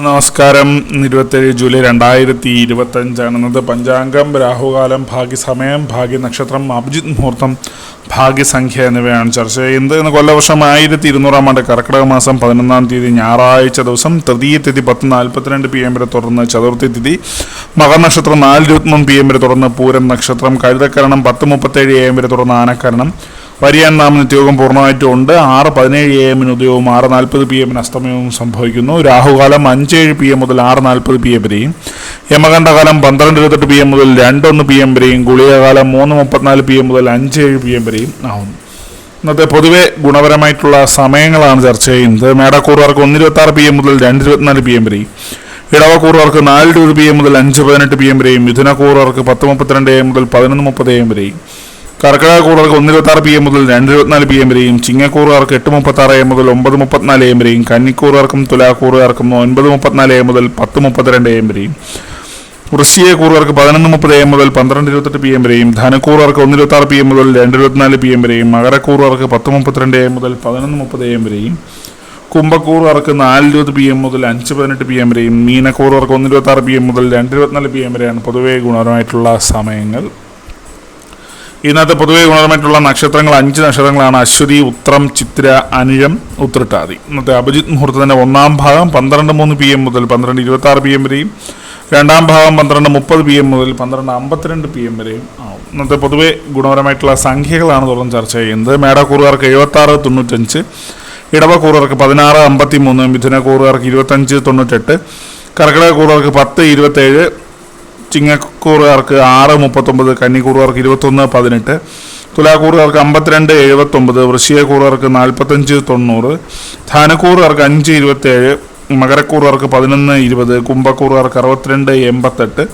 നമസ്കാരം. 27 ജൂലൈ 2025 പഞ്ചാംഗം, രാഹുകാലം, ഭാഗ്യസമയം, ഭാഗ്യനക്ഷത്രം, അഭിജിത് മുഹൂർത്തം, ഭാഗ്യസംഖ്യ എന്നിവയാണ് ചർച്ച ചെയ്യുന്നത്. ഇന്ന് കൊല്ലവർഷം 1200 ആണ്ട് കർക്കിടക മാസം 11-ാം തീയതി ഞായറാഴ്ച ദിവസം തൃതീയ തിഥി 10:42 PM വരെ തുടർന്ന് ചതുർത്ഥി തിഥി, മകനക്ഷത്രം 4:23 PM വരെ തുടർന്ന് പൂരം നക്ഷത്രം, കഴുതക്കരണം 10:37 AM വരെ തുടർന്ന് ആനക്കരണം, വരിയാൻ നാം നിത്യയോഗം പൂർണ്ണമായിട്ടും ഉണ്ട്. 6:17 AM ഉദയവും 6:40 PM അസ്തമയവും സംഭവിക്കുന്നു. രാഹുകാലം 5:07 PM മുതൽ 6:40 PM വരെയും, യമകണ്ഠകാലം 12:28 PM മുതൽ 2:01 PM വരെയും, ഗുളികകാലം 3:34 PM മുതൽ 5:07 PM വരെയും ആവുന്നു. ഇന്നത്തെ പൊതുവെ ഗുണപരമായിട്ടുള്ള സമയങ്ങളാണ് ചർച്ച ചെയ്യുന്നത്. മേടക്കൂറുകാർക്ക് 1:26 PM മുതൽ 2:24 PM വരെയും, ഇടവക്കൂറുകാർക്ക് 4:20 PM മുതൽ 5:18 PM വരെയും, മിഥുനക്കൂറുകാർക്ക് 10:32 AM മുതൽ 11:30 AM വരെയും, കർക്കിടകക്കൂറുകാർക്ക് 1:26 PM മുതൽ 2:24 PM വരെയും, ചിങ്ങക്കൂറുകാർക്ക് 8:36 AM മുതൽ 9:34 AM വരെയും, കന്നിക്കൂറുകാർക്കും തുലാക്കൂറുകാർക്കും 9:34 AM മുതൽ 10:32 AM വരെയും, വൃശ്ചികക്കൂറുകാർക്ക് 11:30 AM മുതൽ 12:28 PM വരെയും, ധനക്കൂറുകാർക്ക് 1:26 PM മുതൽ 2:24 PM വരെയും, മകരക്കൂറുകാർക്ക് 10:32 AM മുതൽ 11:30 AM വരെയും, കുംഭക്കൂറുകാർക്ക് 4:20 PM മുതൽ 5:18 PM വരെയും, മീനക്കൂറുകാർക്ക് 1:26 PM മുതൽ 2:24 PM വരെയാണ് പൊതുവെ ഗുണപരമായിട്ടുള്ള സമയങ്ങൾ. ഇന്നത്തെ പൊതുവെ ഗുണപരമായിട്ടുള്ള നക്ഷത്രങ്ങൾ 5 നക്ഷത്രങ്ങളാണ്: അശ്വതി, ഉത്രം, ചിത്ര, അനിഴം, ഉത്രട്ടാതി. ഇന്നത്തെ അഭിജിത് മുഹൂർത്തത്തിൻ്റെ 1-ാം ഭാഗം 12:03 PM മുതൽ 12:26 PM വരെയും, 2-ാം ഭാഗം 12:30 PM മുതൽ 12:52 PM വരെയും ആവും. ഇന്നത്തെ പൊതുവെ ഗുണപരമായിട്ടുള്ള സംഖ്യകളാണ് തുടർന്ന് ചർച്ച ചെയ്യുന്നത്. മേടക്കൂറുകാർക്ക് 76-95, ഇടവക്കൂറുകാർക്ക് 16-53, മിഥുനക്കൂറുകാർക്ക് 25-98, കർക്കിടകക്കൂറുകാർക്ക് 10-27, ചിങ്ങക്കൂറുകാർക്ക് 6:39, കന്നിക്കൂറുകാർക്ക് 21-18, തുലാക്കൂറുകാർക്ക് 52-79, വൃശ്ചികക്കൂറുകാർക്ക് 45-90, ധനക്കൂറുകാർക്ക് 5-27, മകരക്കൂറുകാർക്ക് 11-20, കുംഭക്കൂറുകാർക്ക് 62-88,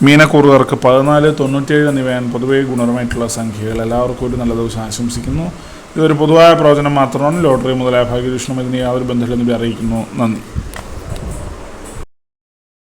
മീനക്കൂറുകാർക്ക് 14-97 എന്നിവയാണ് പൊതുവെ ഗുണപരമായിട്ടുള്ള സംഖ്യകൾ. എല്ലാവർക്കും ഒരു നല്ല ദിവസം ആശംസിക്കുന്നു. ഇതൊരു പൊതുവായ പ്രവചനം മാത്രമാണ്. ലോട്ടറി മുതലായ ഭാഗ്യദൂഷണം ഇതിന് യാതൊരു ബന്ധമില്ലെന്ന് അറിയിക്കുന്നു. നന്ദി.